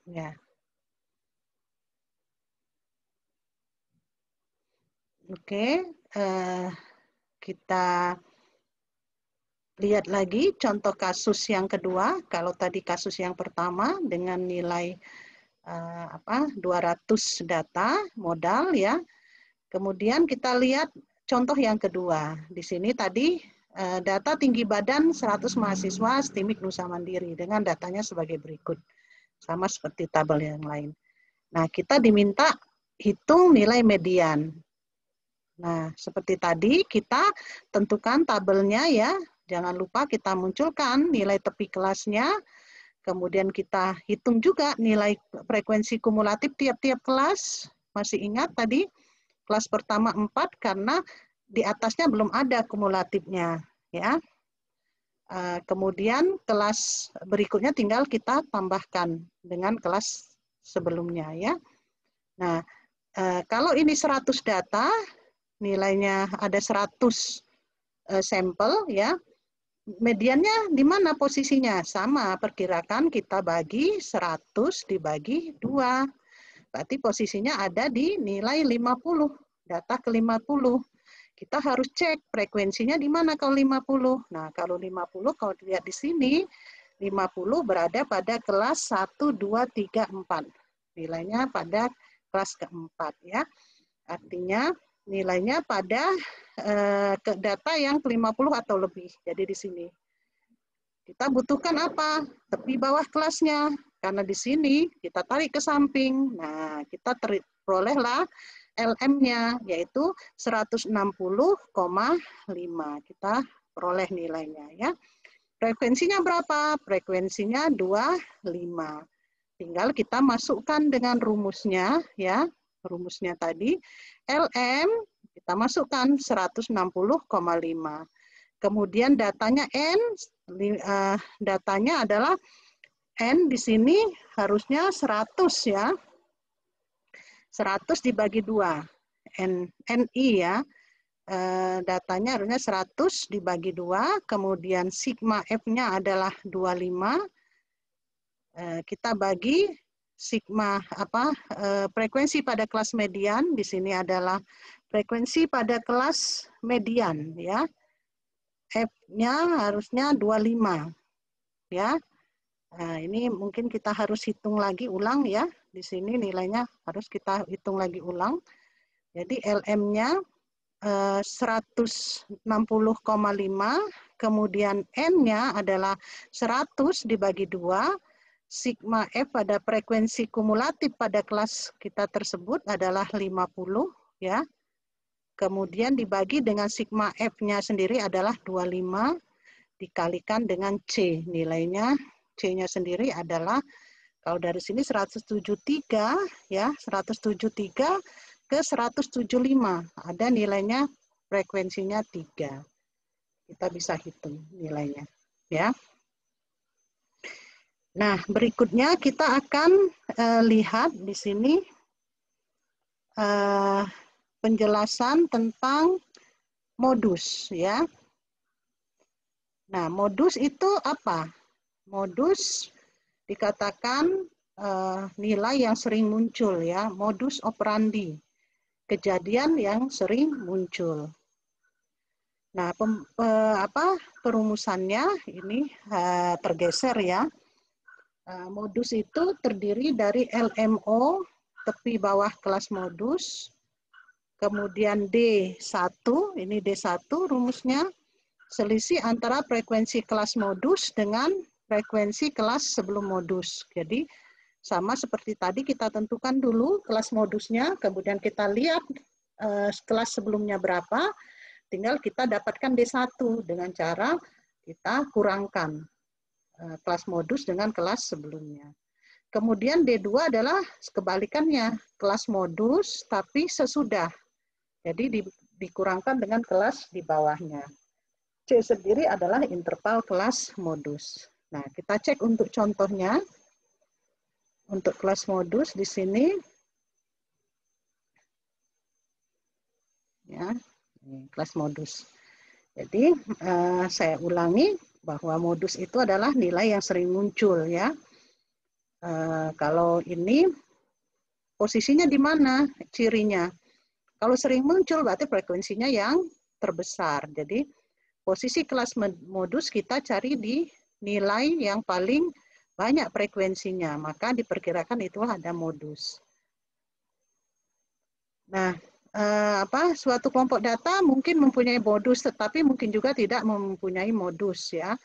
Ya. Oke, kita lihat lagi contoh kasus yang kedua. Kalau tadi kasus yang pertama dengan nilai 200 data modal ya. Kemudian kita lihat contoh yang kedua. Di sini tadi data tinggi badan 100 mahasiswa STIMIK Nusa Mandiri dengan datanya sebagai berikut. Sama seperti tabel yang lain. Nah, kita diminta hitung nilai median. Nah, seperti tadi kita tentukan tabelnya ya. Jangan lupa kita munculkan nilai tepi kelasnya. Kemudian kita hitung juga nilai frekuensi kumulatif tiap-tiap kelas. Masih ingat tadi kelas pertama 4 karena di atasnya belum ada kumulatifnya ya. Kemudian kelas berikutnya tinggal kita tambahkan dengan kelas sebelumnya ya. Nah, kalau ini 100 data, nilainya ada 100 sampel ya. Mediannya di mana posisinya? Sama, perkirakan kita bagi 100 dibagi 2. Berarti posisinya ada di nilai 50, data ke 50. Kita harus cek frekuensinya di mana kalau 50. Nah, kalau 50 kalau dilihat di sini 50 berada pada kelas 1 2 3 4. Nilainya pada kelas keempat ya. Artinya nilainya pada data yang ke-50 atau lebih. Jadi di sini. Kita butuhkan apa? Tepi bawah kelasnya. Karena di sini kita tarik ke samping. Nah, kita perolehlah LM-nya, yaitu 160,5. Kita peroleh nilainya. Ya. Frekuensinya berapa? Frekuensinya 25. Tinggal kita masukkan dengan rumusnya. Ya, rumusnya tadi. LM, kita masukkan 160,5. Kemudian datanya N, datanya adalah N di sini harusnya 100 ya. 100 dibagi 2. NI ya. Datanya harusnya 100 dibagi 2. Kemudian sigma F-nya adalah 25. Kita bagi sigma frekuensi pada kelas median. Di sini adalah frekuensi pada kelas median ya. F-nya harusnya 25 ya. Nah, ini mungkin kita harus hitung lagi ulang ya. Di sini nilainya harus kita hitung lagi ulang. Jadi LM-nya 160,5, kemudian N-nya adalah 100 dibagi 2, sigma F pada frekuensi kumulatif pada kelas kita tersebut adalah 50 ya. Kemudian dibagi dengan sigma F-nya sendiri adalah 25 dikalikan dengan C. Nilainya C-nya sendiri adalah kalau dari sini 173 ya, 173 ke 175. Ada nilainya frekuensinya 3. Kita bisa hitung nilainya ya. Nah, berikutnya kita akan lihat di sini penjelasan tentang modus ya. Nah, modus itu apa? Modus dikatakan nilai yang sering muncul ya, modus operandi, kejadian yang sering muncul. Nah, perumusannya ini tergeser ya. Modus itu terdiri dari LMO, tepi bawah kelas modus, kemudian D1, ini D1 rumusnya, selisih antara frekuensi kelas modus dengan frekuensi kelas sebelum modus. Jadi sama seperti tadi kita tentukan dulu kelas modusnya, kemudian kita lihat kelas sebelumnya berapa, tinggal kita dapatkan D1 dengan cara kita kurangkan kelas modus dengan kelas sebelumnya. Kemudian D2 adalah kebalikannya, kelas modus tapi sesudah. Jadi dikurangkan dengan kelas di bawahnya. C sendiri adalah interval kelas modus. Nah, kita cek untuk contohnya. Untuk kelas modus di sini. Ya, kelas modus. Jadi, saya ulangi bahwa modus itu adalah nilai yang sering muncul ya. Kalau ini posisinya di mana cirinya? Kalau sering muncul berarti frekuensinya yang terbesar. Jadi posisi kelas modus kita cari di nilai yang paling banyak frekuensinya, maka diperkirakan itu ada modus. Nah, suatu kelompok data mungkin mempunyai modus, tetapi mungkin juga tidak mempunyai modus ya.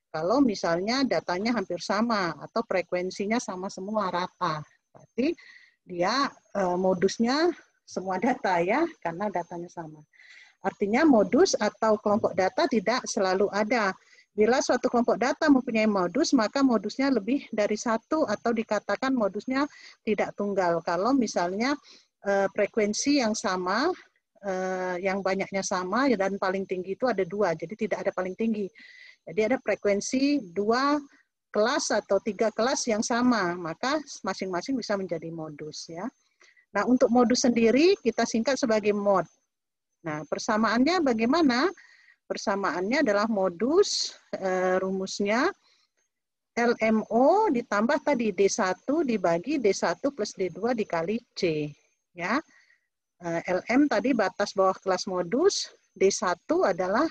Kalau misalnya datanya hampir sama atau frekuensinya sama semua rata, berarti dia modusnya semua data ya, karena datanya sama. Artinya modus atau kelompok data tidak selalu ada. Bila suatu kelompok data mempunyai modus, maka modusnya lebih dari satu atau dikatakan modusnya tidak tunggal. Kalau misalnya frekuensi yang sama, yang banyaknya sama dan paling tinggi itu ada dua, jadi tidak ada paling tinggi. Jadi ada frekuensi 2 kelas atau 3 kelas yang sama, maka masing-masing bisa menjadi modus ya. Nah, untuk modus sendiri kita singkat sebagai mod. Nah, persamaannya bagaimana? Persamaannya adalah modus, rumusnya LMO ditambah tadi D1 dibagi D1 plus D2 dikali C. Ya. LM tadi batas bawah kelas modus, D1 adalah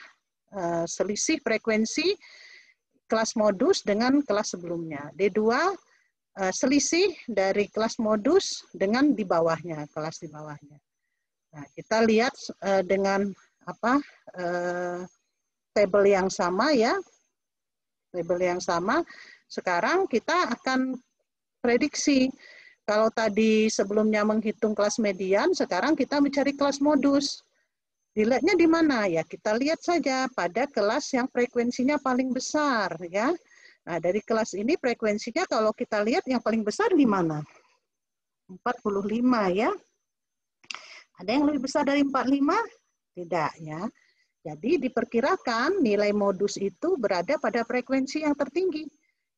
selisih frekuensi kelas modus dengan kelas sebelumnya. D2 selisih dari kelas modus dengan di bawahnya, kelas di bawahnya. Nah, kita lihat dengan tabel yang sama ya. Tabel yang sama. Sekarang kita akan prediksi. Kalau tadi sebelumnya menghitung kelas median, sekarang kita mencari kelas modus. Dilihatnya di mana ya? Kita lihat saja pada kelas yang frekuensinya paling besar ya. Nah, dari kelas ini frekuensinya kalau kita lihat yang paling besar di mana? 45 ya. Ada yang lebih besar dari 45? Tidak ya. Jadi diperkirakan nilai modus itu berada pada frekuensi yang tertinggi,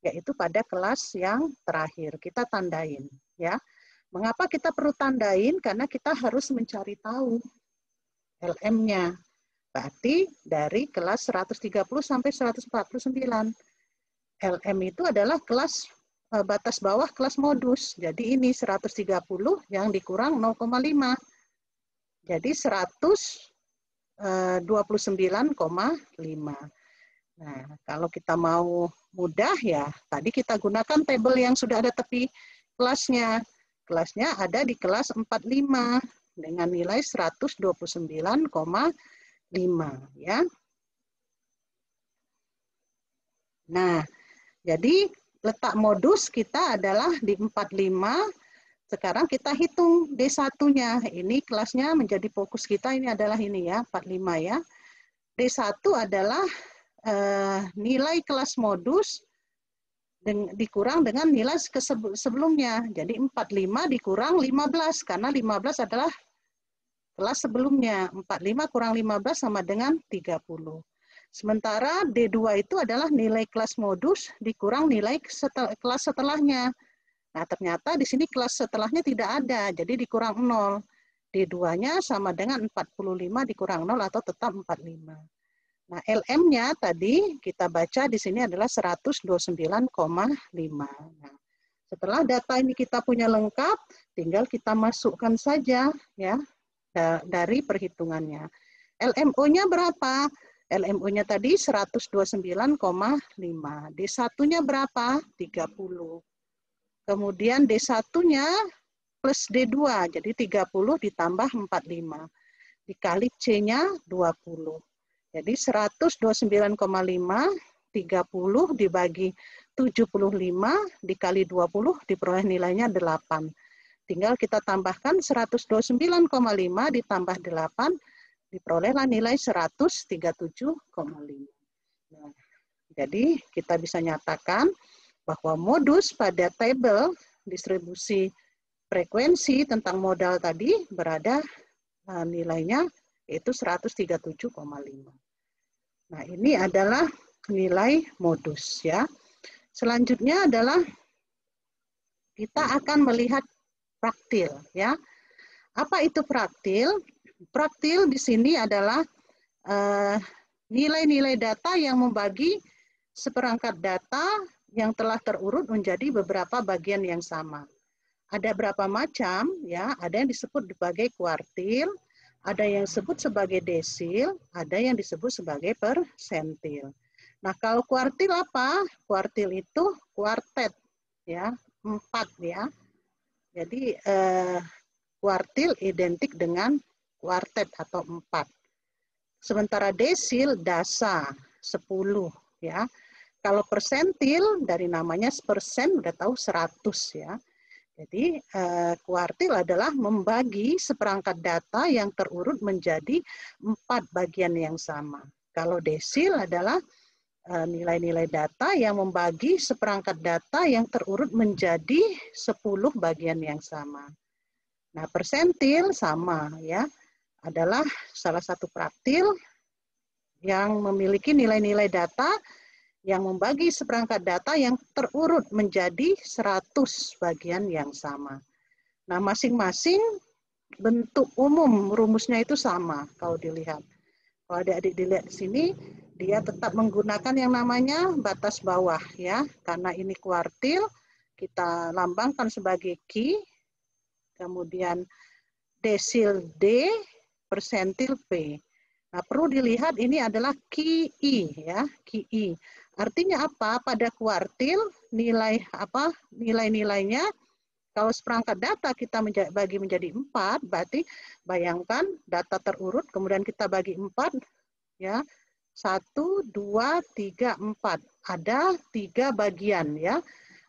yaitu pada kelas yang terakhir. Kita tandain ya. Mengapa kita perlu tandain? Karena kita harus mencari tahu LM-nya. Berarti dari kelas 130 sampai 149. LM itu adalah kelas batas bawah kelas modus. Jadi ini 130 yang dikurang 0,5. Jadi 129,5. Nah, kalau kita mau mudah ya, tadi kita gunakan tabel yang sudah ada tepi kelasnya. Kelasnya ada di kelas 45 dengan nilai 129,5 ya. Nah, jadi letak modus kita adalah di 45. Sekarang kita hitung D1-nya. Ini kelasnya menjadi fokus kita, ini adalah ini ya, 45 ya. D1 adalah nilai kelas modus dikurang dengan nilai sebelumnya. Jadi 45 dikurang 15, karena 15 adalah kelas sebelumnya. 45 kurang 15 sama dengan 30. Sementara D2 itu adalah nilai kelas modus dikurang nilai kelas setelahnya. Nah, ternyata di sini kelas setelahnya tidak ada, jadi dikurang 0. D2-nya sama dengan 45 dikurang 0 atau tetap 45. Nah, LM-nya tadi kita baca di sini adalah 129,5. Nah, setelah data ini kita punya lengkap, tinggal kita masukkan saja ya dari perhitungannya. LMO-nya berapa? LMO-nya tadi 129,5. D1-nya berapa? 30. Kemudian D1-nya plus D2, jadi 30 ditambah 45. Dikali C-nya 20. Jadi 129,5, 30 dibagi 75 dikali 20 diperoleh nilainya 8. Tinggal kita tambahkan 129,5 ditambah 8, diperolehlah nilai 137,5. Nah, jadi kita bisa nyatakan bahwa modus pada tabel distribusi frekuensi tentang modal tadi berada nilainya yaitu 137,5. Nah, ini adalah nilai modus ya. Selanjutnya adalah kita akan melihat praktil ya. Apa itu praktil? Praktil di sini adalah nilai-nilai data yang membagi seperangkat data yang telah terurut menjadi beberapa bagian yang sama. Ada berapa macam? Ya, ada yang disebut sebagai kuartil, ada yang disebut sebagai desil, ada yang disebut sebagai persentil. Nah, kalau kuartil apa? Kuartil itu kuartet, ya, 4 ya. Jadi kuartil identik dengan kuartet atau 4. Sementara desil dasa 10 ya. Kalau persentil dari namanya persen udah tahu 100 ya. Jadi kuartil adalah membagi seperangkat data yang terurut menjadi 4 bagian yang sama. Kalau desil adalah nilai-nilai data yang membagi seperangkat data yang terurut menjadi 10 bagian yang sama. Nah, persentil sama ya, adalah salah satu praktil yang memiliki nilai-nilai data yang membagi seperangkat data yang terurut menjadi 100 bagian yang sama. Nah, masing-masing bentuk umum rumusnya itu sama kalau dilihat. Kalau adik-adik dilihat di sini, dia tetap menggunakan yang namanya batas bawah ya. Karena ini kuartil, kita lambangkan sebagai Q, kemudian desil D, persentil P. Nah, perlu dilihat ini adalah QI ya, QI. Artinya apa? Pada kuartil nilai apa? Nilai-nilainya kalau seperangkat data kita bagi menjadi 4, berarti bayangkan data terurut kemudian kita bagi 4 ya. 1 2 3 4. Ada 3 bagian ya.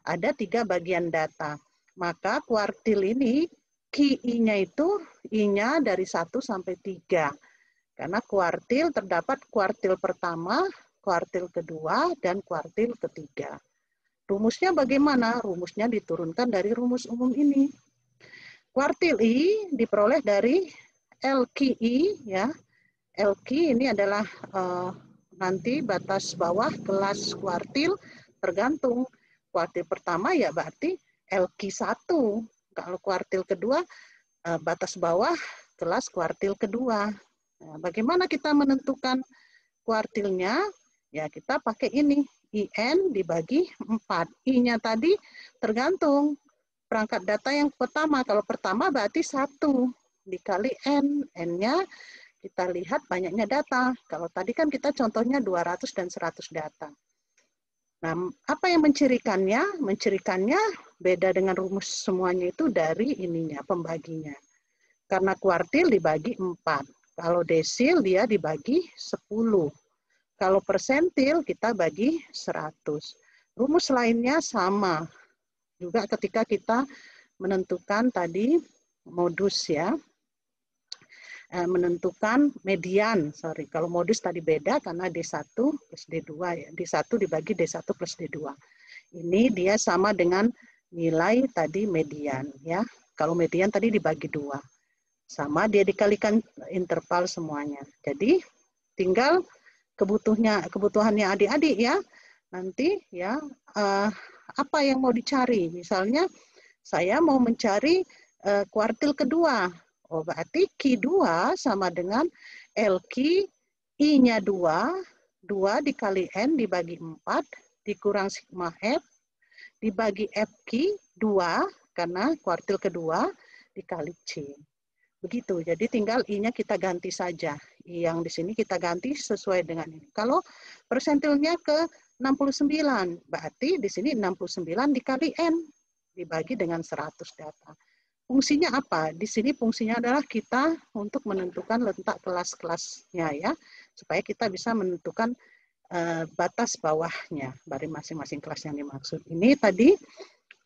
Ada 3 bagian data. Maka kuartil ini QI-nya itu I-nya dari 1 sampai 3. Karena kuartil terdapat kuartil pertama, kuartil kedua, dan kuartil ketiga. Rumusnya bagaimana? Rumusnya diturunkan dari rumus umum ini. Kuartil I diperoleh dari LQI, ya. LQ ini adalah nanti batas bawah kelas kuartil tergantung. Kuartil pertama ya berarti LQ1. Kalau kuartil kedua, batas bawah kelas kuartil kedua. Nah, bagaimana kita menentukan kuartilnya? Ya, kita pakai ini. IN dibagi 4. I-nya tadi tergantung perangkat data yang pertama. Kalau pertama berarti 1 dikali N. N-nya kita lihat banyaknya data. Kalau tadi kan kita contohnya 200 dan 100 data. Nah, apa yang mencirikannya? Mencirikannya beda dengan rumus semuanya itu dari ininya, pembaginya. Karena kuartil dibagi 4. Kalau desil dia dibagi 10. Kalau persentil kita bagi 100. Rumus lainnya sama. Juga ketika kita menentukan tadi modus ya. Menentukan median. Kalau modus tadi beda karena D1 plus D2 ya. D1 dibagi D1 plus D2. Ini dia sama dengan nilai tadi median ya. Kalau median tadi dibagi 2. Sama dia dikalikan interval semuanya. Jadi tinggal kebutuhannya adik-adik ya. Nanti ya apa yang mau dicari? Misalnya saya mau mencari kuartil kedua. Oh, berarti Q2 sama dengan LQ I-nya 2, 2 dikali N dibagi 4 dikurang sigma F dibagi FQ 2 karena kuartil kedua dikali C. Begitu, jadi tinggal I-nya kita ganti saja. I yang di sini kita ganti sesuai dengan ini. Kalau persentilnya ke 69, berarti di sini 69 dikali N, dibagi dengan 100 data. Fungsinya apa? Di sini fungsinya adalah kita untuk menentukan letak kelas-kelasnya ya, supaya kita bisa menentukan batas bawahnya dari masing-masing kelas yang dimaksud. Ini tadi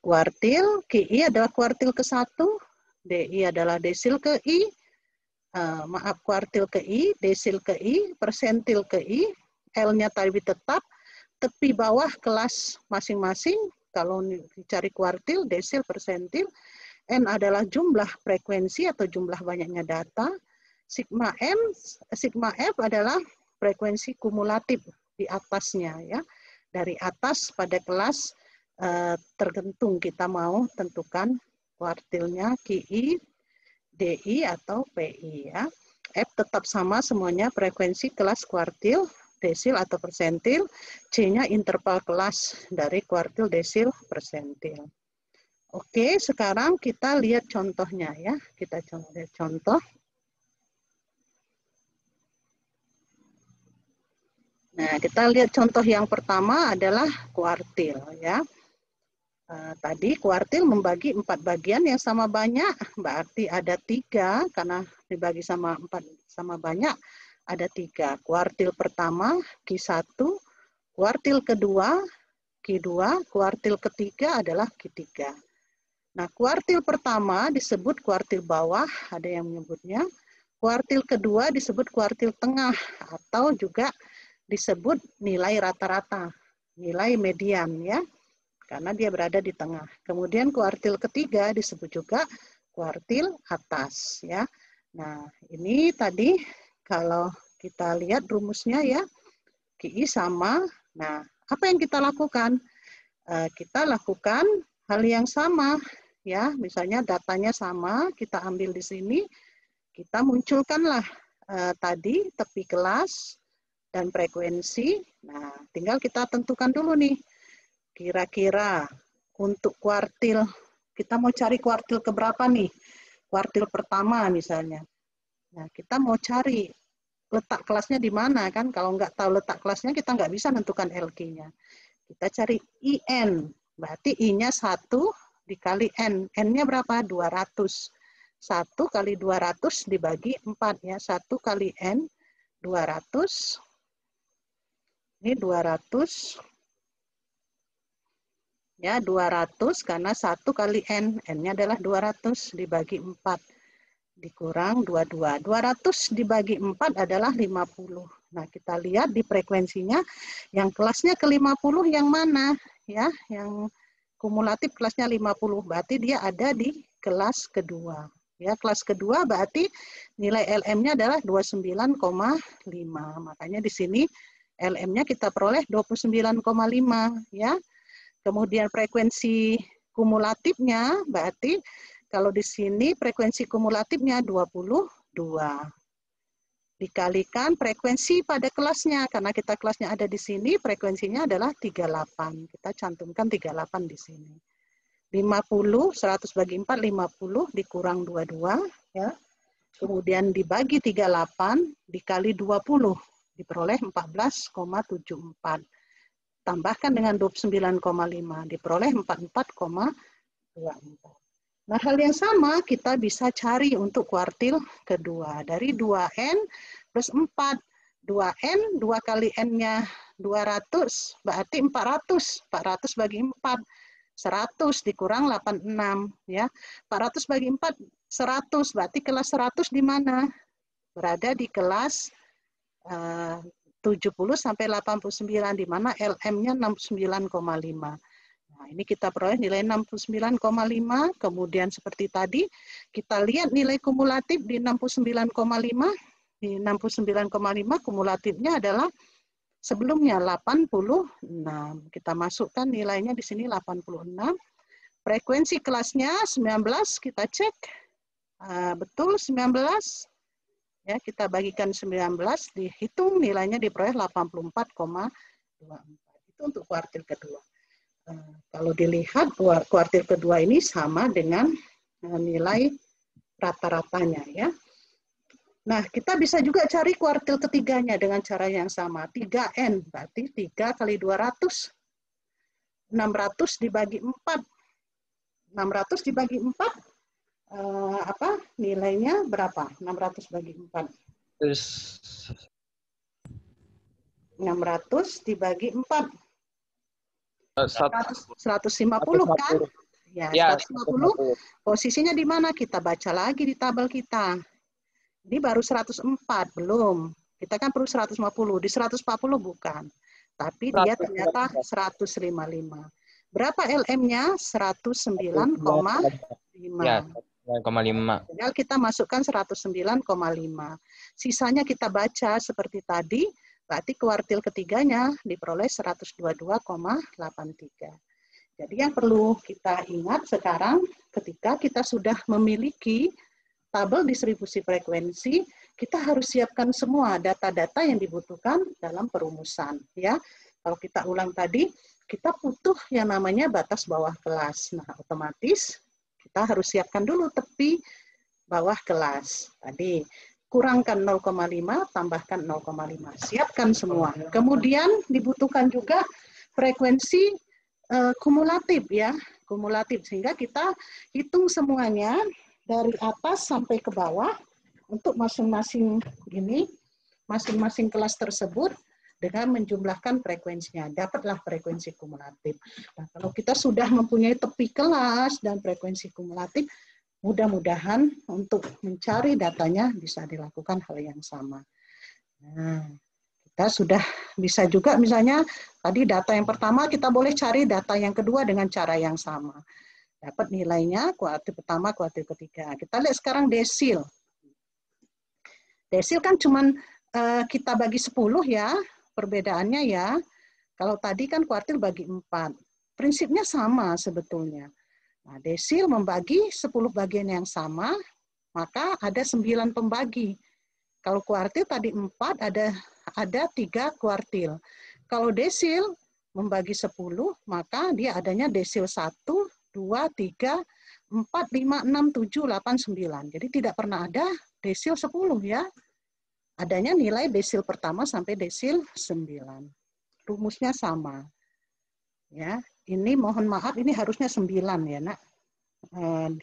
kuartil, QI adalah kuartil ke-1, DI adalah desil ke I, kuartil ke I, desil ke I, persentil ke I, L-nya tadi tetap, tepi bawah kelas masing-masing, kalau dicari kuartil, desil, persentil, N adalah jumlah frekuensi atau jumlah banyaknya data, sigma F adalah frekuensi kumulatif di atasnya ya, dari atas pada kelas tergantung kita mau tentukan kuartilnya QI, DI atau PI ya. F tetap sama semuanya frekuensi kelas kuartil desil atau persentil, C-nya interval kelas dari kuartil, desil, persentil. Oke, sekarang kita lihat contohnya ya. Kita lihat contoh. Nah, kita lihat contoh yang pertama adalah kuartil ya. Tadi kuartil membagi 4 bagian yang sama banyak, berarti ada 3, karena dibagi sama 4 sama banyak, ada 3. Kuartil pertama, Q1, kuartil kedua, Q2, kuartil ketiga adalah Q3. Nah, kuartil pertama disebut kuartil bawah, ada yang menyebutnya. Kuartil kedua disebut kuartil tengah, atau juga disebut nilai rata-rata, nilai median ya. Karena dia berada di tengah. Kemudian kuartil ketiga disebut juga kuartil atas ya. Nah, ini tadi kalau kita lihat rumusnya ya, QI sama. Nah, apa yang kita lakukan? Kita lakukan hal yang sama ya. Misalnya datanya sama, kita ambil di sini, kita munculkanlah tadi tepi kelas dan frekuensi. Nah, tinggal kita tentukan dulu nih. Kira-kira untuk kuartil, kita mau cari kuartil keberapa nih? Kuartil pertama misalnya. Nah, kita mau cari letak kelasnya di mana kan? Kalau nggak tahu letak kelasnya, kita nggak bisa menentukan LQ-nya. Kita cari IN, berarti I-nya 1 dikali N. N-nya berapa? 200. 1 kali 200 dibagi 4 ya. 1 kali N, 200. Ini 200. Ya, 200 karena 1 kali N. N-nya adalah 200 dibagi 4. Dikurang 22. 200 dibagi 4 adalah 50. Nah, kita lihat di frekuensinya, yang kelasnya ke 50 yang mana? Ya, yang kumulatif kelasnya 50. Berarti dia ada di kelas kedua. Ya, kelas kedua berarti nilai LM-nya adalah 29,5. Makanya di sini LM-nya kita peroleh 29,5 ya. Kemudian frekuensi kumulatifnya, berarti kalau di sini frekuensi kumulatifnya 22. Dikalikan frekuensi pada kelasnya, karena kita kelasnya ada di sini, frekuensinya adalah 38. Kita cantumkan 38 di sini. 50, 100 bagi 4, 50 dikurang 22. Ya. Kemudian dibagi 38, dikali 20, diperoleh 14,74. Tambahkan dengan 29,5, diperoleh 44,24. Nah, hal yang sama kita bisa cari untuk kuartil kedua. Dari 2N plus 4. 2N, 2 kali N-nya 200, berarti 400. 400 bagi 4, 100 dikurang 86. Ya. 400 bagi 4, 100. Berarti kelas 100 di mana? Berada di kelas 70 sampai 89, di mana LM-nya 69,5. Nah, ini kita peroleh nilai 69,5, kemudian seperti tadi, kita lihat nilai kumulatif di 69,5. Di 69,5 kumulatifnya adalah sebelumnya 86. Kita masukkan nilainya di sini 86. Frekuensi kelasnya 19, kita cek. Betul 19. Ya, kita bagikan 19, dihitung nilainya diperoleh 84,24. Itu untuk kuartil kedua. Kalau dilihat kuartil kedua ini sama dengan nilai rata-ratanya ya. Nah, kita bisa juga cari kuartil ketiganya dengan cara yang sama. 3N, berarti 3 kali 200. 600 dibagi 4. 600 dibagi 4. Nilainya berapa? 600 bagi 4. 600 dibagi 4. 150 kan? Ya, 150. Posisinya di mana? Kita baca lagi di tabel kita. Ini baru 104, belum. Kita kan perlu 150. Di 140 bukan. Tapi dia ternyata 155. Berapa LM-nya? 109,5. Ya, 9,5. Tinggal kita masukkan 109,5. Sisanya kita baca seperti tadi, berarti kuartil ketiganya diperoleh 122,83. Jadi yang perlu kita ingat sekarang, ketika kita sudah memiliki tabel distribusi frekuensi, kita harus siapkan semua data-data yang dibutuhkan dalam perumusan. Ya, kalau kita ulang tadi, kita butuh yang namanya batas bawah kelas. Nah, otomatis kita harus siapkan dulu tepi bawah kelas. Tadi kurangkan 0,5, tambahkan 0,5. Siapkan semua. Kemudian dibutuhkan juga frekuensi kumulatif ya, kumulatif, sehingga kita hitung semuanya dari atas sampai ke bawah untuk masing-masing ini, masing-masing kelas tersebut dengan menjumlahkan frekuensinya, dapatlah frekuensi kumulatif. Nah, kalau kita sudah mempunyai tepi kelas dan frekuensi kumulatif, mudah-mudahan untuk mencari datanya bisa dilakukan hal yang sama. Nah, kita sudah bisa juga misalnya tadi data yang pertama kita boleh cari data yang kedua dengan cara yang sama. Dapat nilainya kuartil pertama, kuartil ketiga. Kita lihat sekarang desil. Desil kan cuman kita bagi 10 ya, perbedaannya ya. Kalau tadi kan kuartil bagi 4. Prinsipnya sama sebetulnya. Nah, desil membagi 10 bagian yang sama, maka ada 9 pembagi. Kalau kuartil tadi 4, ada 3 kuartil. Kalau desil membagi 10, maka dia adanya desil 1, 2, 3, 4, 5, 6, 7, 8, 9. Jadi tidak pernah ada desil 10 ya. Adanya nilai desil pertama sampai desil 9. Rumusnya sama. Ya, ini mohon maaf ini harusnya 9 ya, Nak.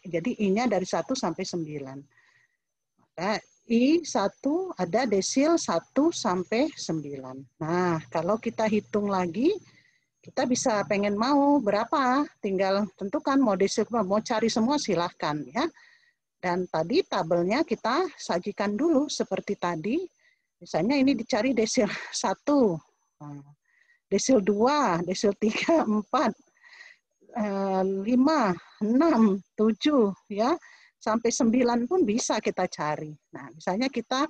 Jadi I-nya dari 1 sampai 9. Maka I1 ada desil 1 sampai 9. Nah, kalau kita hitung lagi, kita bisa pengen mau berapa, tinggal tentukan mau desil, mau cari semua silahkan ya. Dan tadi tabelnya kita sajikan dulu seperti tadi. Misalnya ini dicari desil 1, desil 2, desil 3, 4, 5, 6, 7 ya. Sampai 9 pun bisa kita cari. Nah, misalnya kita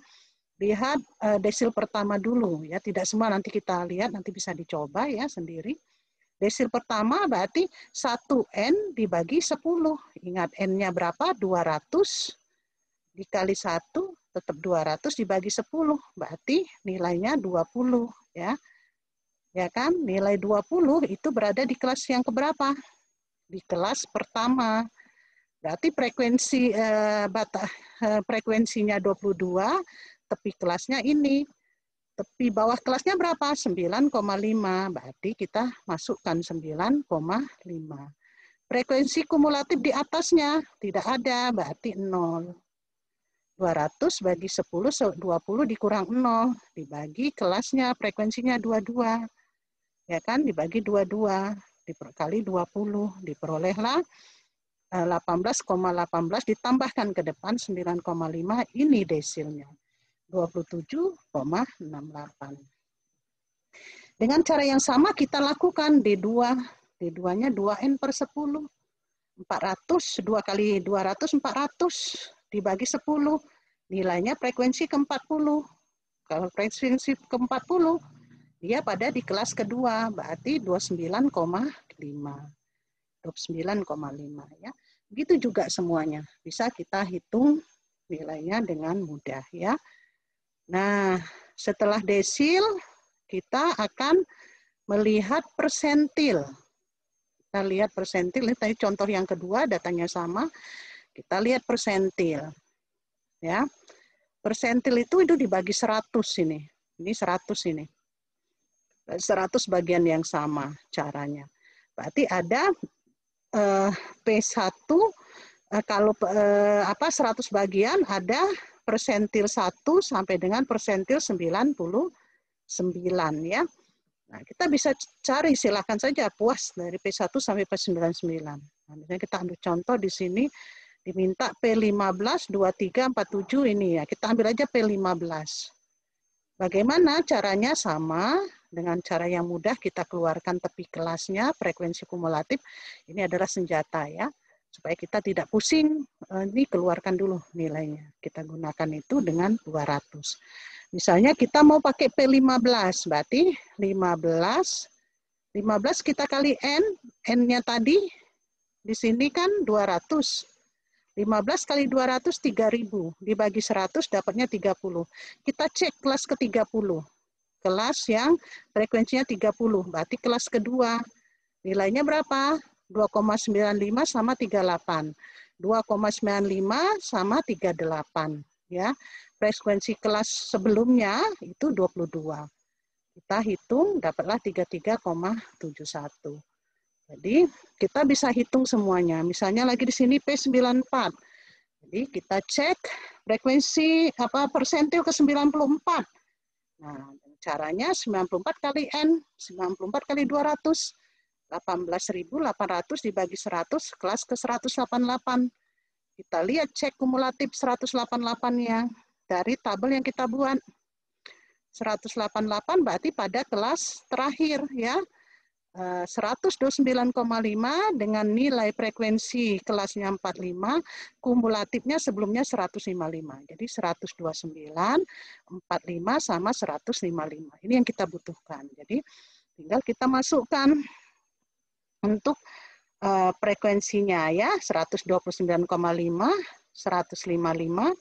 lihat desil pertama dulu ya, tidak semua nanti kita lihat, nanti bisa dicoba ya sendiri. Desil pertama berarti 1N dibagi 10. Ingat N-nya berapa? 200 dikali 1 tetap 200 dibagi 10. Berarti nilainya 20 ya. Ya kan? Nilai 20 itu berada di kelas yang keberapa? Di kelas pertama. Berarti frekuensinya 22, tepi kelasnya ini. Tepi bawah kelasnya berapa? 9,5. Berarti kita masukkan 9,5. Frekuensi kumulatif di atasnya tidak ada, berarti 0. 200 bagi 10, 20 dikurang 0. Dibagi kelasnya, frekuensinya 22. Ya kan? Dibagi 22. Dikali 20. Diperolehlah 18,18 ditambahkan ke depan 9,5, ini desilnya 27,68. Dengan cara yang sama kita lakukan D2. D2-nya 2N per 10. 400, 2 kali 200, 400 dibagi 10. Nilainya frekuensi ke-40. Kalau frekuensi ke-40, dia pada di kelas kedua, berarti 29,5. 29,5 ya. Begitu juga semuanya. Bisa kita hitung nilainya dengan mudah ya. Nah, setelah desil kita akan melihat persentil. Kita lihat persentil, ini tadi contoh yang kedua, datanya sama. Kita lihat persentil. Ya. Persentil itu dibagi 100 ini. Ini 100 ini. 100 bagian yang sama caranya. Berarti ada P1 kalau 100 bagian ada persentil 1 sampai dengan persentil 99 ya. Nah, kita bisa cari, silakan saja puas dari P1 sampai P99. Nah, misalnya kita ambil contoh di sini diminta P15, 23, 47 ini ya. Kita ambil aja P15. Bagaimana caranya? Sama dengan cara yang mudah, kita keluarkan tepi kelasnya, frekuensi kumulatif. Ini adalah senjata ya, supaya kita tidak pusing. Ini keluarkan dulu nilainya. Kita gunakan itu dengan 200. Misalnya kita mau pakai P15, berarti 15 kita kali N, N-nya tadi di sini kan 200. 15 kali 200, 3.000. Dibagi 100, dapatnya 30. Kita cek kelas ke-30. Kelas yang frekuensinya 30. Berarti kelas kedua. Nilainya berapa? 2,95 sama 38. 2,95 sama 38. Ya. Frekuensi kelas sebelumnya itu 22. Kita hitung, dapatlah 33,71. Jadi kita bisa hitung semuanya. Misalnya lagi di sini P94. Jadi kita cek frekuensi persentil ke 94. Nah, caranya 94 kali N, 94 kali 200, 18.800 dibagi 100, kelas ke 188. Kita lihat cek kumulatif 188-nya dari tabel yang kita buat. 188 berarti pada kelas terakhir ya. 129,5 dengan nilai frekuensi kelasnya 45, kumulatifnya sebelumnya 155. Jadi 129, 45 sama 155. Ini yang kita butuhkan. Jadi tinggal kita masukkan untuk frekuensinya ya, 129,5, 155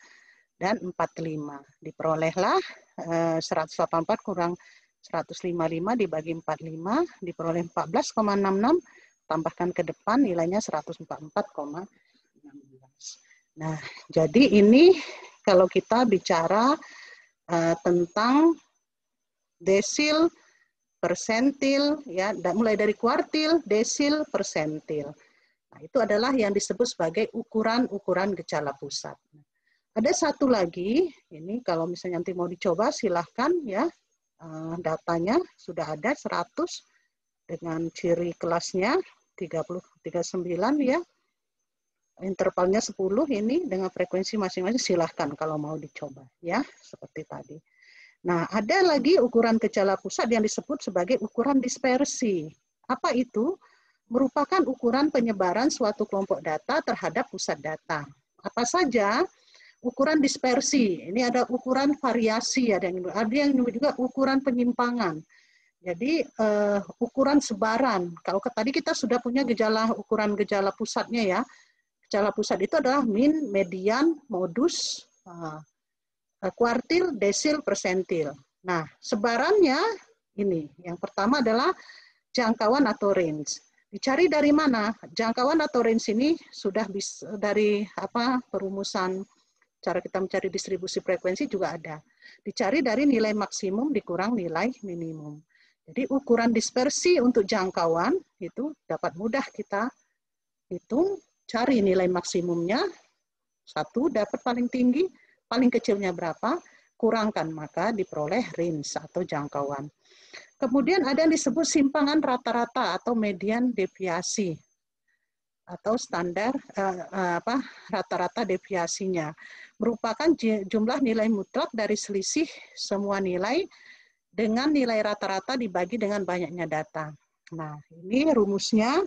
dan 45. Diperolehlah 184 kurang 155 dibagi 45, diperoleh 14,66, tambahkan ke depan nilainya 144,16. Nah, jadi ini kalau kita bicara tentang desil, persentil, ya, mulai dari kuartil, desil, persentil. Nah, itu adalah yang disebut sebagai ukuran-ukuran gejala pusat. Ada satu lagi, ini kalau misalnya nanti mau dicoba silahkan ya. Datanya sudah ada 100 dengan ciri kelasnya 39 ya. Intervalnya 10 ini dengan frekuensi masing-masing silahkan kalau mau dicoba ya, seperti tadi. Nah, ada lagi ukuran gejala pusat yang disebut sebagai ukuran dispersi. Apa itu? Merupakan ukuran penyebaran suatu kelompok data terhadap pusat data. Apa saja? Ukuran dispersi, ini ada ukuran variasi, ada yang juga ukuran penyimpangan. Jadi ukuran sebaran. Kalau tadi kita sudah punya ukuran gejala pusatnya ya. Gejala pusat itu adalah min, median, modus, kuartil, desil, persentil. Nah, sebarannya ini. Yang pertama adalah jangkauan atau range. Dicari dari mana? Jangkauan atau range ini sudah bisa dari perumusan. Cara kita mencari distribusi frekuensi juga ada. Dicari dari nilai maksimum dikurang nilai minimum. Jadi ukuran dispersi untuk jangkauan itu dapat mudah kita hitung, cari nilai maksimumnya, 1 dapat paling tinggi, paling kecilnya berapa, kurangkan, maka diperoleh range atau jangkauan. Kemudian ada yang disebut simpangan rata-rata atau median deviasi atau standar rata-rata deviasinya, merupakan jumlah nilai mutlak dari selisih semua nilai dengan nilai rata-rata dibagi dengan banyaknya data. Nah, ini rumusnya.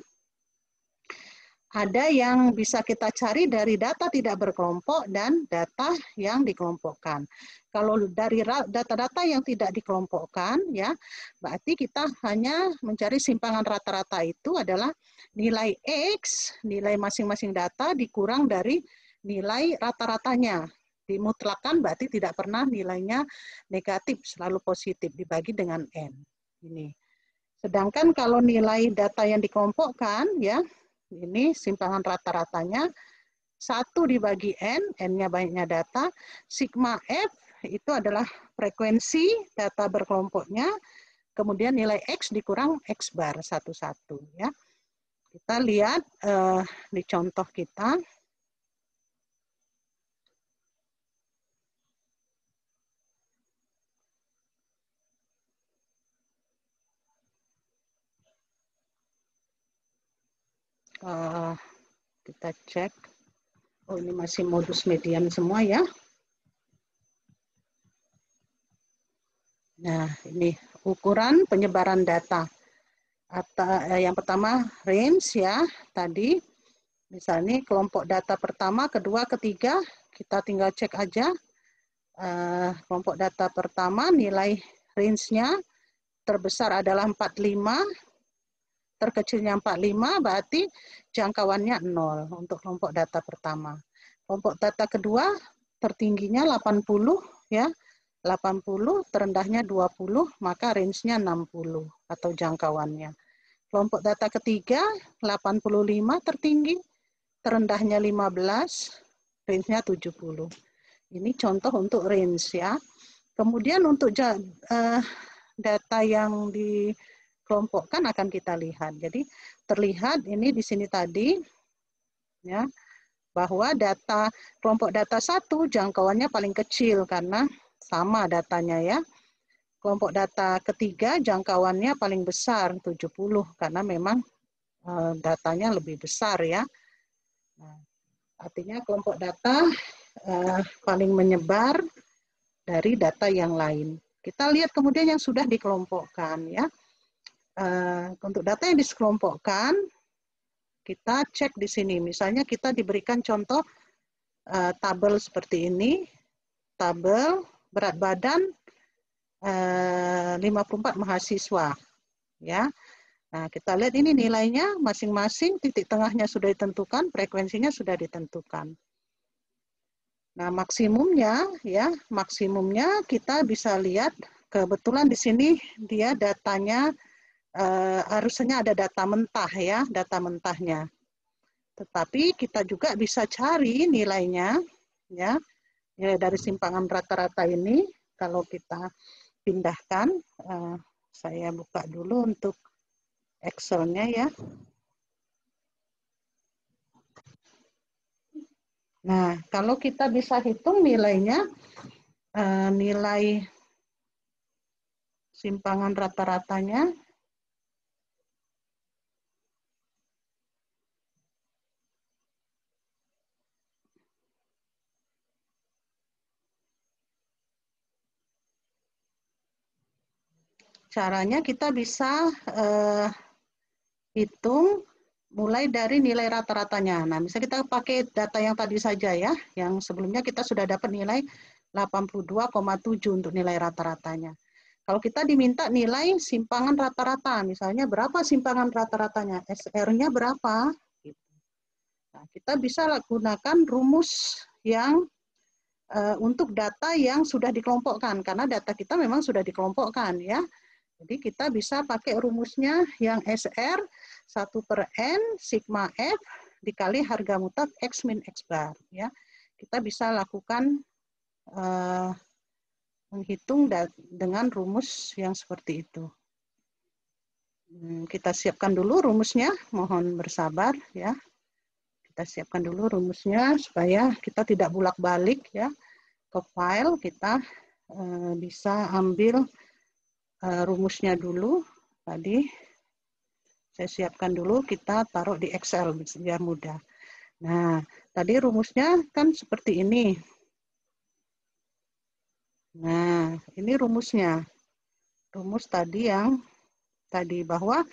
Ada yang bisa kita cari dari data tidak berkelompok dan data yang dikelompokkan. Kalau dari data-data yang tidak dikelompokkan, ya, berarti kita hanya mencari simpangan rata-rata itu adalah nilai X, nilai masing-masing data dikurang dari nilai rata-ratanya. Dimutlakan berarti tidak pernah nilainya negatif, selalu positif, dibagi dengan N. Ini. Sedangkan kalau nilai data yang dikelompokkan, ya, ini simpangan rata-ratanya 1 dibagi N, N-nya banyaknya data, sigma F itu adalah frekuensi data berkelompoknya, kemudian nilai X dikurang X bar satu-satu. Ya. Kita lihat di contoh kita. Kita cek. Oh, ini masih modus median semua ya. Nah, ini ukuran penyebaran data. Yang pertama range ya, tadi misalnya kelompok data pertama, kedua, ketiga, kita tinggal cek aja. Kelompok data pertama nilai range-nya terbesar adalah 45, terkecilnya 45, berarti jangkauannya 0 untuk kelompok data pertama. Kelompok data kedua tertingginya 80 ya. 80, terendahnya 20, maka range-nya 60 atau jangkauannya. Kelompok data ketiga 85 tertinggi, terendahnya 15, range-nya 70. Ini contoh untuk range ya. Kemudian untuk data yang dikelompokkan akan kita lihat. Jadi terlihat ini di sini tadi ya, bahwa data kelompok data 1 jangkauannya paling kecil karena sama datanya ya. Kelompok data ketiga jangkauannya paling besar 70 karena memang datanya lebih besar ya. Nah, artinya kelompok data paling menyebar dari data yang lain. Kita lihat kemudian yang sudah dikelompokkan ya. Untuk data yang dikelompokkan, kita cek di sini. Misalnya kita diberikan contoh tabel seperti ini, tabel berat badan 54 mahasiswa. Ya. Nah, kita lihat ini nilainya masing-masing, titik tengahnya sudah ditentukan, frekuensinya sudah ditentukan. Nah, maksimumnya kita bisa lihat kebetulan di sini dia datanya harusnya ada data mentah ya, data mentahnya. Tetapi kita juga bisa cari nilainya ya, dari simpangan rata-rata ini kalau kita pindahkan, saya buka dulu untuk Excel-nya ya. Nah, kalau kita bisa hitung nilainya, nilai simpangan rata-ratanya caranya kita bisa hitung mulai dari nilai rata-ratanya. Nah, misalnya kita pakai data yang tadi saja ya, yang sebelumnya kita sudah dapat nilai 82,7 untuk nilai rata-ratanya. Kalau kita diminta nilai simpangan rata-rata, misalnya berapa simpangan rata-ratanya, SR-nya berapa? Nah, kita bisa gunakan rumus yang untuk data yang sudah dikelompokkan, karena data kita memang sudah dikelompokkan ya. Jadi kita bisa pakai rumusnya yang SR 1/N sigma F dikali harga mutlak X min X bar. Ya. Kita bisa lakukan menghitung dengan rumus yang seperti itu. Kita siapkan dulu rumusnya, mohon bersabar ya. Kita siapkan dulu rumusnya supaya kita tidak bolak-balik ya ke file, kita bisa ambil rumusnya dulu. Tadi saya siapkan dulu, kita taruh di Excel biar mudah. Nah, tadi rumusnya kan seperti ini. Nah, ini rumusnya. Rumus tadi yang tadi bahwa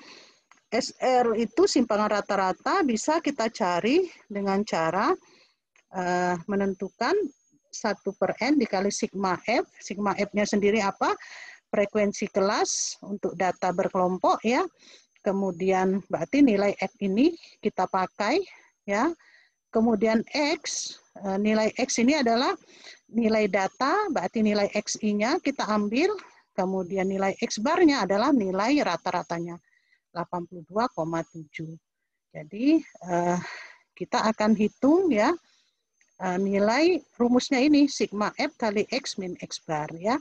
SR itu simpangan rata-rata bisa kita cari dengan cara menentukan 1/N dikali sigma F. Sigma F-nya sendiri apa? Frekuensi kelas untuk data berkelompok ya. Kemudian berarti nilai F ini kita pakai ya. Kemudian X, nilai X ini adalah nilai data, berarti nilai XI-nya kita ambil, kemudian nilai X bar-nya adalah nilai rata-ratanya 82,7. Jadi kita akan hitung ya nilai rumusnya ini sigma F kali X min X bar ya.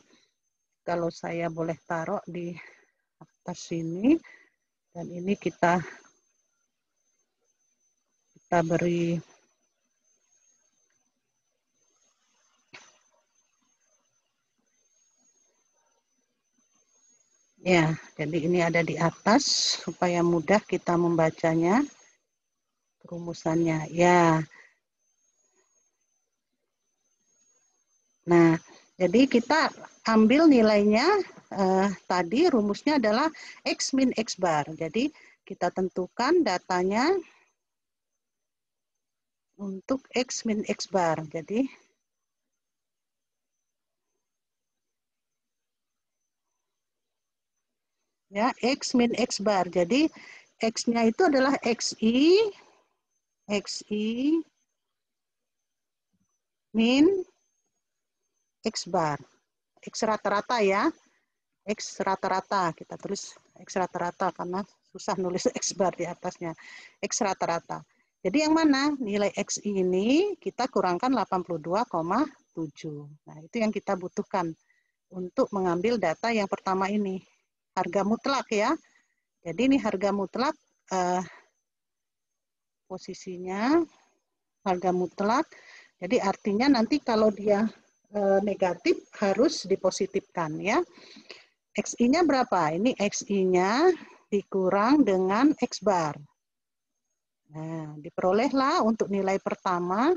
Kalau saya boleh taruh di atas sini, dan ini kita beri ya, jadi ini ada di atas supaya mudah kita membacanya rumusannya ya. Nah, jadi kita ambil nilainya tadi rumusnya adalah X min X bar. Jadi kita tentukan datanya untuk X min X bar. Jadi ya X min X bar. Jadi X-nya itu adalah XI min X bar. X rata-rata ya. X rata-rata. Kita tulis X rata-rata karena susah nulis X bar di atasnya. X rata-rata. Jadi yang mana? Nilai X ini kita kurangkan 82,7. Nah, itu yang kita butuhkan untuk mengambil data yang pertama ini. Harga mutlak ya. Jadi ini harga mutlak posisinya harga mutlak. Jadi artinya nanti kalau dia negatif harus dipositifkan ya. XI-nya berapa? Ini XI-nya dikurang dengan X bar. Nah, diperolehlah untuk nilai pertama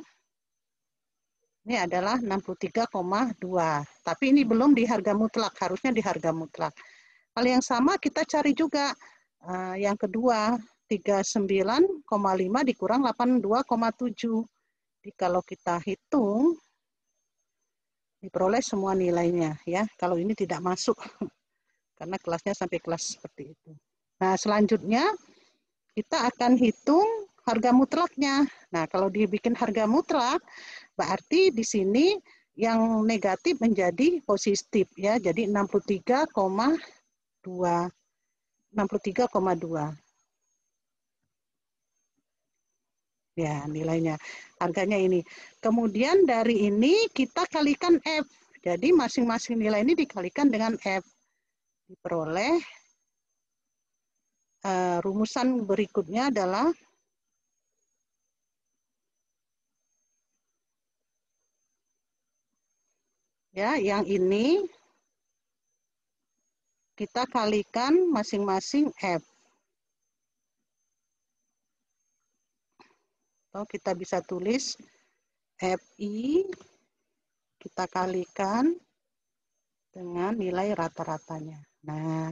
ini adalah 63,2. Tapi ini belum di harga mutlak, harusnya di harga mutlak. Hal yang sama kita cari juga yang kedua, 39,5 dikurang 82,7. Jadi kalau kita hitung diperoleh semua nilainya ya. Kalau ini tidak masuk karena kelasnya sampai kelas seperti itu. Nah, selanjutnya kita akan hitung harga mutlaknya. Nah, kalau dibikin harga mutlak, berarti di sini yang negatif menjadi positif ya. Jadi 63,2. 63,2. Ya, nilainya. Harganya ini. Kemudian dari ini kita kalikan F. Jadi masing-masing nilai ini dikalikan dengan F. Diperoleh rumusan berikutnya adalah ya, yang ini kita kalikan masing-masing F. Atau kita bisa tulis FI kita kalikan dengan nilai rata-ratanya. Nah,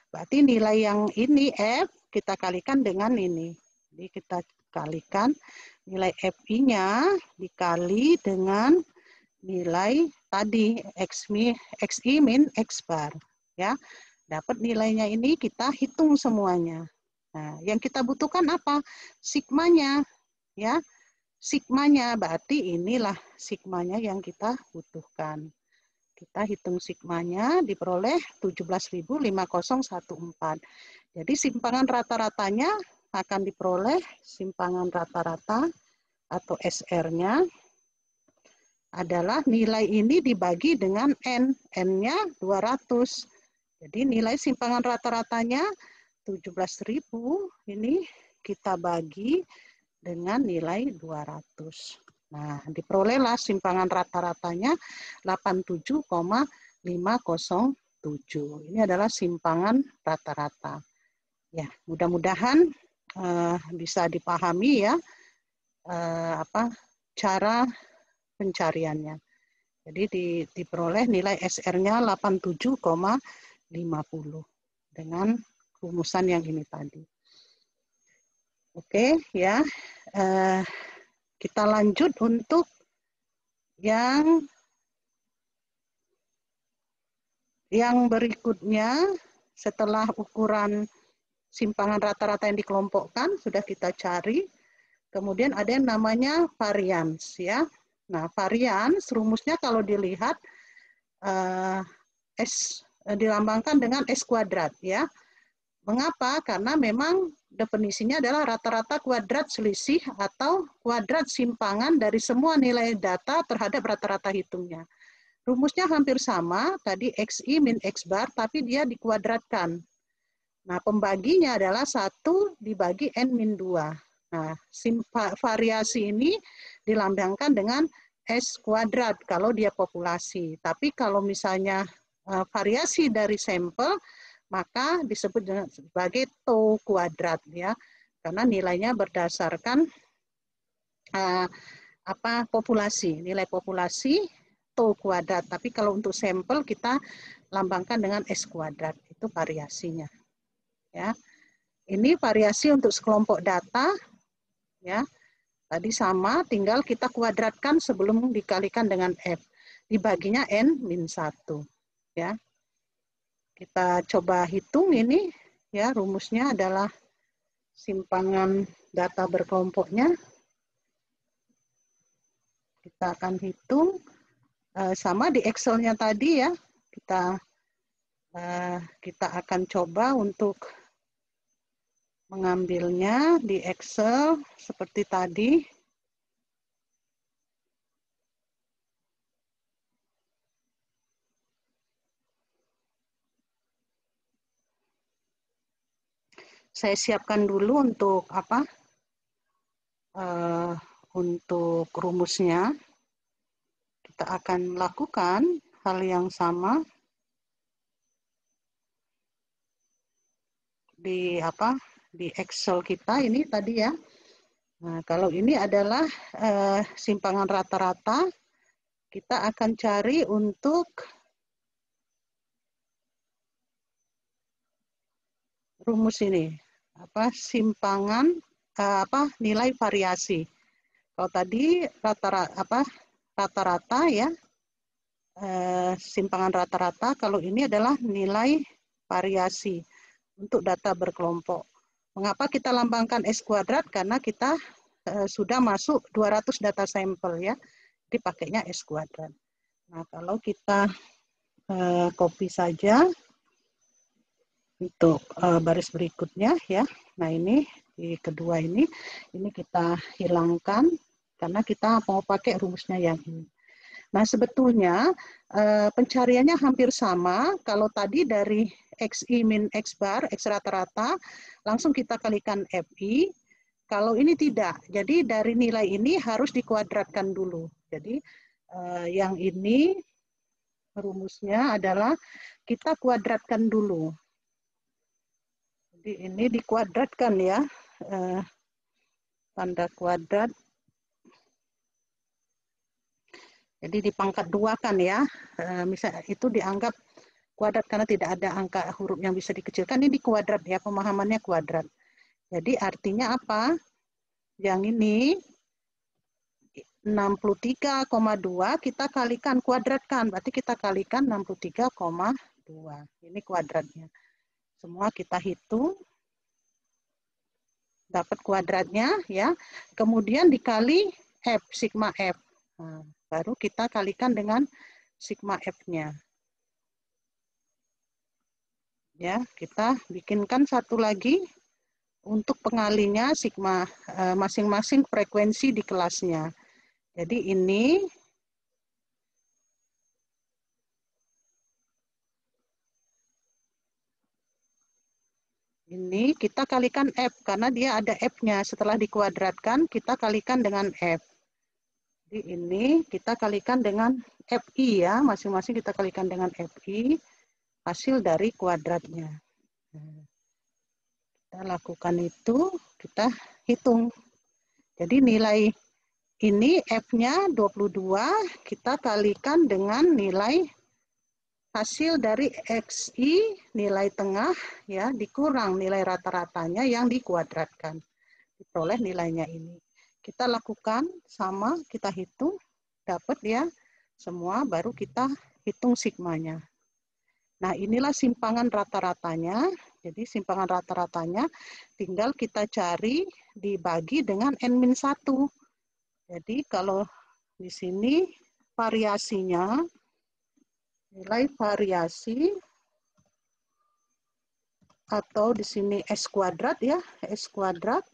berarti nilai yang ini F kita kalikan dengan ini. Jadi kita kalikan nilai FI-nya dikali dengan nilai tadi XI min X bar. Ya, dapat nilainya ini kita hitung semuanya. Nah, yang kita butuhkan apa? Sigmanya. Ya, sigmanya berarti inilah sigmanya yang kita butuhkan. Kita hitung sigmanya diperoleh 17.5014. Jadi simpangan rata-ratanya akan diperoleh simpangan rata-rata atau SR-nya adalah nilai ini dibagi dengan N. N-nya 200. Jadi nilai simpangan rata-ratanya 17.000 ini kita bagi dengan nilai 200. Nah, diperolehlah simpangan rata-ratanya 87,507. Ini adalah simpangan rata-rata. Ya, mudah-mudahan bisa dipahami ya cara pencariannya. Jadi diperoleh nilai SR-nya 87,50 dengan rumusan yang ini tadi. Oke, ya. Kita lanjut untuk yang berikutnya. Setelah ukuran simpangan rata-rata yang dikelompokkan sudah kita cari. Kemudian ada yang namanya varians ya. Nah, varians rumusnya kalau dilihat dilambangkan dengan S kuadrat ya. Mengapa? Karena memang definisinya adalah rata-rata kuadrat selisih atau kuadrat simpangan dari semua nilai data terhadap rata-rata hitungnya. Rumusnya hampir sama, tadi XI min X bar, tapi dia dikuadratkan. Nah, pembaginya adalah 1 dibagi N min 2. Nah, variasi ini dilambangkan dengan S kuadrat kalau dia populasi. Tapi kalau misalnya variasi dari sampel, maka disebut sebagai tau kuadrat ya, karena nilainya berdasarkan populasi, nilai populasi tau kuadrat. Tapi kalau untuk sampel kita lambangkan dengan S kuadrat, itu variasinya. Ya, ini variasi untuk sekelompok data. Ya, tadi sama, tinggal kita kuadratkan sebelum dikalikan dengan F. Dibaginya N min 1. Ya. Kita coba hitung ini, ya rumusnya adalah simpangan data berkelompoknya. Kita akan hitung sama di Excel-nya tadi ya. Kita akan coba untuk mengambilnya di Excel seperti tadi. Saya siapkan dulu untuk apa? Untuk rumusnya. Kita akan lakukan hal yang sama di apa? Di Excel kita ini tadi ya. Nah, kalau ini adalah simpangan rata-rata, kita akan cari untuk rumus ini, apa simpangan nilai variasi. Kalau tadi rata-rata ya, simpangan rata-rata. Kalau ini adalah nilai variasi untuk data berkelompok. Mengapa kita lambangkan S kuadrat? Karena kita sudah masuk 200 data sampel ya, dipakainya S kuadrat. Nah, kalau kita copy saja untuk baris berikutnya ya. Nah, ini di kedua ini kita hilangkan karena kita mau pakai rumusnya yang ini. Nah, sebetulnya pencariannya hampir sama. Kalau tadi dari XI min X bar, X rata-rata, langsung kita kalikan FI. Kalau ini tidak. Jadi dari nilai ini harus dikuadratkan dulu. Jadi yang ini rumusnya adalah kita kuadratkan dulu. Jadi ini dikuadratkan ya. Tanda kuadrat. Jadi dipangkat 2 kan ya. Misalnya itu dianggap kuadrat karena tidak ada angka huruf yang bisa dikecilkan. Ini di kuadrat ya, pemahamannya kuadrat. Jadi artinya apa? Yang ini 63,2 kita kalikan, kuadratkan. Berarti kita kalikan 63,2. Ini kuadratnya. Semua kita hitung. Dapat kuadratnya ya. Kemudian dikali F, sigma F. Nah, baru kita kalikan dengan sigma F-nya. Ya, kita bikinkan satu lagi untuk pengalinya sigma masing-masing frekuensi di kelasnya. Jadi ini kita kalikan F karena dia ada F-nya. Setelah dikuadratkan kita kalikan dengan F. Jadi ini kita kalikan dengan FI ya, masing-masing kita kalikan dengan FI hasil dari kuadratnya. Kita lakukan itu, kita hitung. Jadi nilai ini F-nya 22, kita kalikan dengan nilai hasil dari XI, nilai tengah, ya dikurang nilai rata-ratanya yang dikuadratkan. Diperoleh nilainya ini. Kita lakukan sama, kita hitung, dapat ya semua, baru kita hitung sigmanya. Nah, inilah simpangan rata-ratanya. Jadi simpangan rata-ratanya tinggal kita cari dibagi dengan N-1. Jadi kalau di sini variasinya, nilai variasi atau di sini S kuadrat ya, S kuadrat.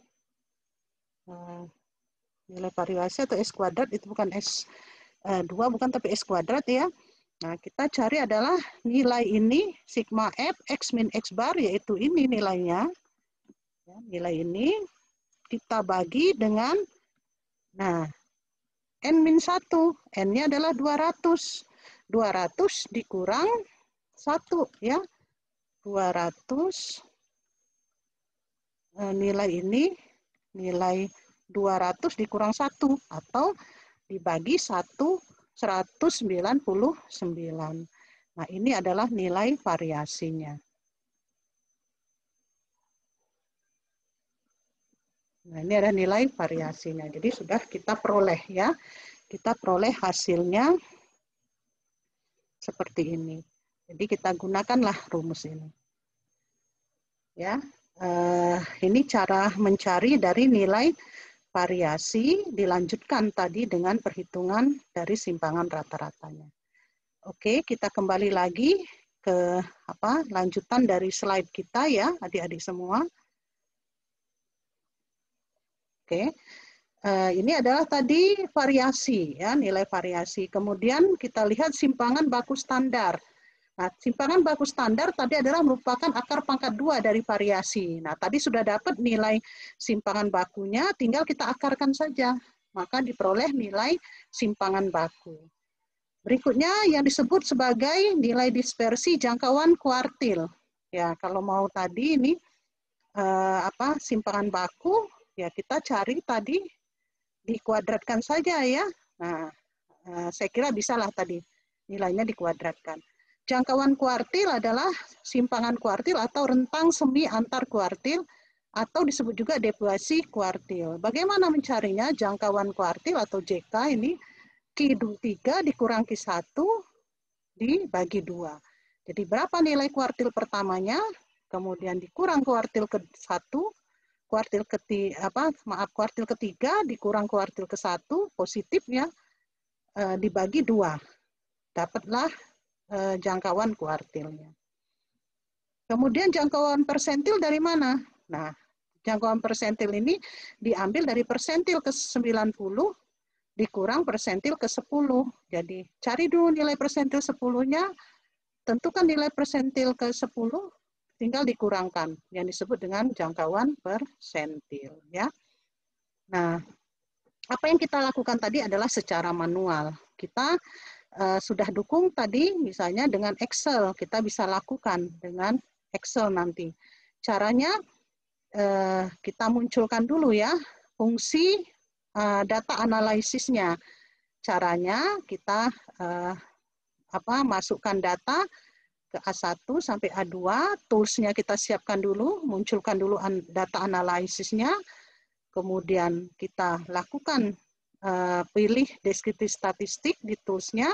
Nilai variasi atau S kuadrat itu bukan S2 bukan tapi S kuadrat ya. Nah, kita cari adalah nilai ini sigma F X min X bar yaitu ini nilainya. Ya, nilai ini kita bagi dengan N-1. N-nya adalah 200. 200 dikurang 1 ya. 200 nilai ini nilai 200 dikurang 1 atau dibagi 199. Nah, ini adalah nilai variasinya. Nah, ini adalah nilai variasinya. Jadi sudah kita peroleh ya. Kita peroleh hasilnya seperti ini. Jadi kita gunakanlah rumus ini. Ya. Ini cara mencari dari nilai variasi, dilanjutkan tadi dengan perhitungan dari simpangan rata-ratanya. Oke, kita kembali lagi ke lanjutan dari slide kita ya, adik-adik semua. Oke, ini adalah tadi variasi ya, nilai variasi. Kemudian kita lihat simpangan baku standar. Nah, simpangan baku standar tadi adalah merupakan akar pangkat 2 dari variasi. Nah, tadi sudah dapat nilai simpangan bakunya, tinggal kita akarkan saja. Maka diperoleh nilai simpangan baku. Berikutnya yang disebut sebagai nilai dispersi jangkauan kuartil. Ya, kalau mau tadi ini simpangan baku, ya kita cari tadi dikuadratkan saja ya. Nah, saya kira bisalah tadi nilainya dikuadratkan. Jangkauan kuartil adalah simpangan kuartil atau rentang semi antar kuartil atau disebut juga deviasi kuartil. Bagaimana mencarinya? Jangkauan kuartil atau JK ini Q3 dikurang Q1 dibagi 2. Jadi berapa nilai kuartil pertamanya? Kemudian dikurang kuartil ke-1, kuartil ketiga dikurang kuartil ke-1 positifnya dibagi 2. Dapatlah jangkauan kuartilnya. Kemudian jangkauan persentil dari mana? Nah, jangkauan persentil ini diambil dari persentil ke-90 dikurang persentil ke-10. Jadi cari dulu nilai persentil 10-nya, tentukan nilai persentil ke-10, tinggal dikurangkan, yang disebut dengan jangkauan persentil. Ya. Nah, apa yang kita lakukan tadi adalah secara manual. Kita sudah dukung tadi, misalnya dengan Excel, kita bisa lakukan dengan Excel nanti. Caranya kita munculkan dulu ya fungsi data analisisnya. Caranya kita masukkan data ke A1 sampai A2, toolsnya kita siapkan dulu, munculkan dulu data analisisnya, kemudian kita lakukan pilih deskriptif statistik di toolsnya,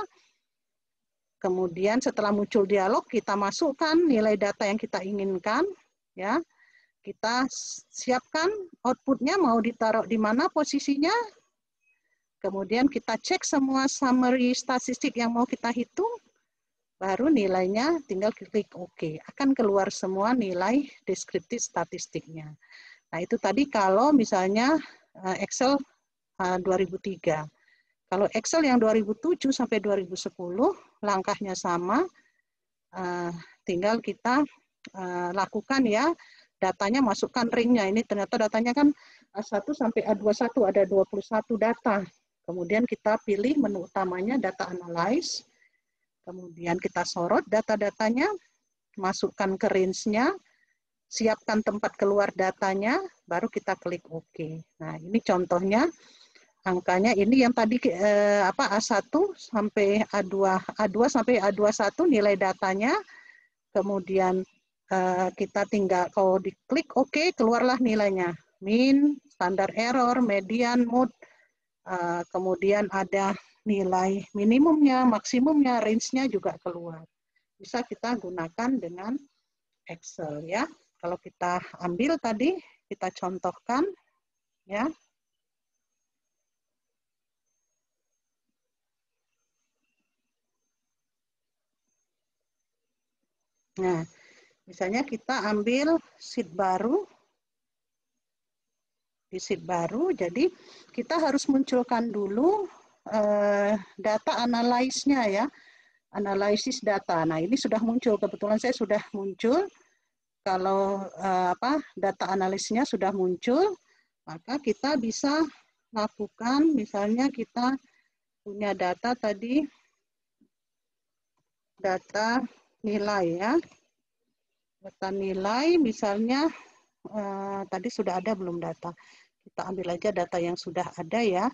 kemudian setelah muncul dialog kita masukkan nilai data yang kita inginkan, ya kita siapkan outputnya mau ditaruh di mana posisinya, kemudian kita cek semua summary statistik yang mau kita hitung, baru nilainya tinggal klik OK. Akan keluar semua nilai deskriptif statistiknya. Nah, itu tadi kalau misalnya Excel 2003. Kalau Excel yang 2007 sampai 2010, langkahnya sama. Tinggal kita lakukan ya, datanya masukkan ringnya. Ini ternyata datanya kan A1 sampai A21, ada 21 data. Kemudian kita pilih menu utamanya data analyze. Kemudian kita sorot data-datanya, masukkan ke range-nya, siapkan tempat keluar datanya, baru kita klik OK. Nah, ini contohnya angkanya ini yang tadi A1 sampai A2 sampai A21 nilai datanya. Kemudian kita tinggal kalau diklik OK, keluarlah nilainya. Min, standar error, median, mode, kemudian ada nilai minimumnya, maksimumnya, range-nya juga keluar. Bisa kita gunakan dengan Excel ya. Kalau kita ambil tadi, kita contohkan ya. Nah, misalnya kita ambil sheet baru, di sheet baru, jadi kita harus munculkan dulu data analyze-nya ya, analisis data. Nah, ini sudah muncul, kebetulan saya sudah muncul. Kalau data analisnya sudah muncul, maka kita bisa lakukan, misalnya kita punya data tadi, data nilai ya. Data nilai misalnya tadi sudah ada belum data. Kita ambil aja data yang sudah ada ya.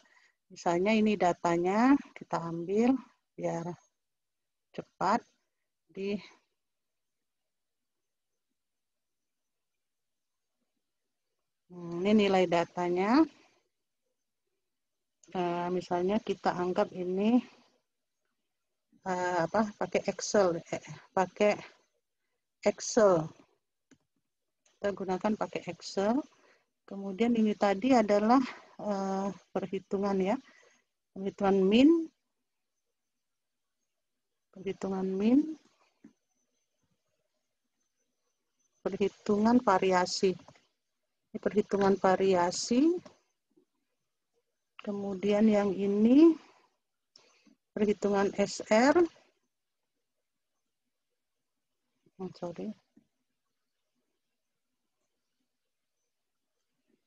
Misalnya ini datanya kita ambil biar cepat di ini nilai datanya. Misalnya kita anggap ini pakai Excel, kita gunakan pakai Excel. Kemudian ini tadi adalah perhitungan ya. Perhitungan variasi. Ini perhitungan variasi. Kemudian yang ini perhitungan SR.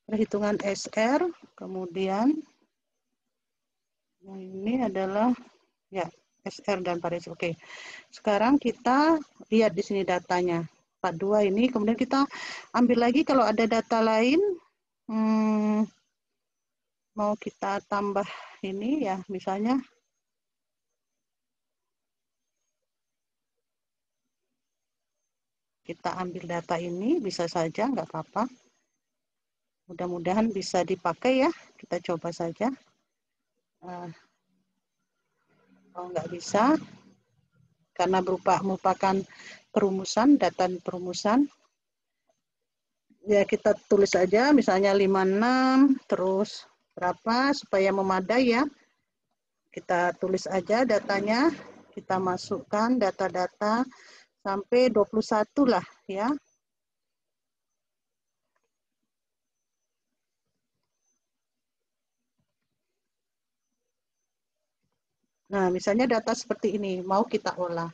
Perhitungan SR, kemudian yang ini adalah ya SR dan variasi. Oke. Sekarang kita lihat di sini datanya. 42 ini, kemudian kita ambil lagi kalau ada data lain, mau kita tambah ini ya, misalnya kita ambil data ini, bisa saja, nggak apa-apa. Mudah-mudahan bisa dipakai ya, kita coba saja. Kalau nggak bisa, karena merupakan perumusan, data perumusan, ya kita tulis aja, misalnya 56, terus berapa, supaya memadai ya. Kita tulis aja datanya, kita masukkan data-data sampai 21 lah ya. Nah, misalnya data seperti ini, mau kita olah.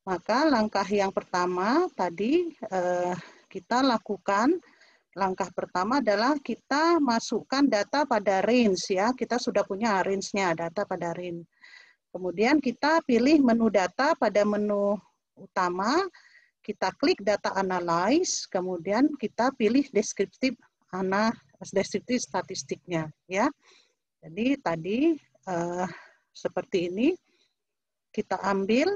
Maka langkah yang pertama tadi kita lakukan, langkah pertama adalah kita masukkan data pada range ya. Kita sudah punya range-nya, data pada range. Kemudian kita pilih menu data pada menu utama, kita klik data analyze, kemudian kita pilih deskriptif statistiknya ya. Jadi tadi seperti ini, kita ambil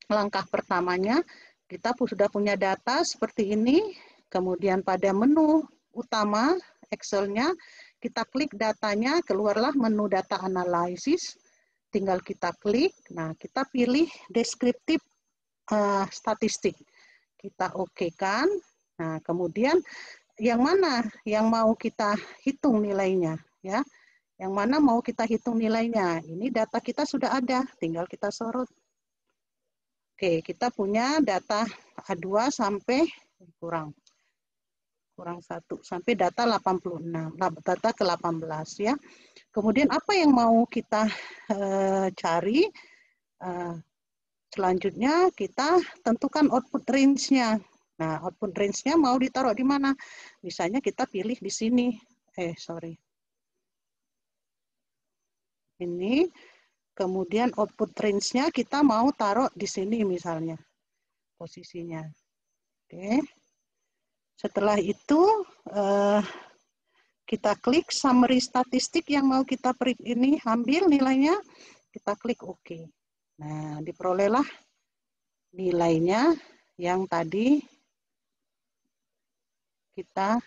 langkah pertamanya, kita sudah punya data seperti ini, kemudian pada menu utama Excel-nya, kita klik datanya, keluarlah menu data analisis, tinggal kita klik, nah kita pilih deskriptif statistik, kita oke-kan, nah kemudian yang mana yang mau kita hitung nilainya, ya? Yang mana mau kita hitung nilainya? Ini data kita sudah ada, tinggal kita sorot. Oke, kita punya data A2 sampai kurang 1 sampai data 86, data ke-18 ya. Kemudian apa yang mau kita cari? Selanjutnya kita tentukan output range-nya. Nah, output range-nya mau ditaruh di mana? Misalnya kita pilih di sini. Ini, kemudian output range-nya kita mau taruh di sini misalnya posisinya. Oke. Setelah itu kita klik summary statistik yang mau kita ini ambil nilainya, kita klik OK. Nah, diperolehlah nilainya yang tadi kita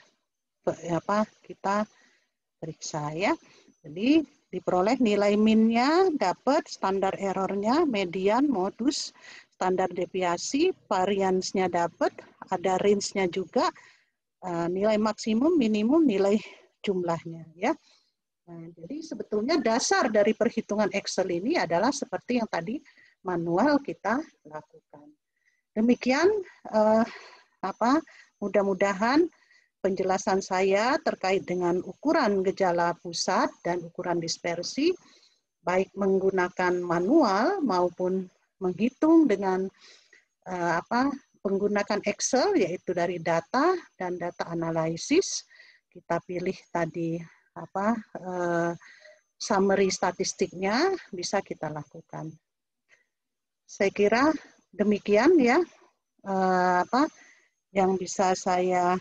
periksa ya. Jadi diperoleh nilai min-nya, dapat standar error-nya, median, modus, standar deviasi, variance-nya dapat, ada range-nya juga, nilai maksimum, minimum, nilai jumlahnya ya. Nah, jadi sebetulnya dasar dari perhitungan Excel ini adalah seperti yang tadi manual kita lakukan. Demikian mudah-mudahan penjelasan saya terkait dengan ukuran gejala pusat dan ukuran dispersi, baik menggunakan manual maupun menghitung dengan menggunakan Excel, yaitu dari data dan data analisis. Kita pilih tadi summary statistiknya, bisa kita lakukan. Saya kira demikian ya yang bisa saya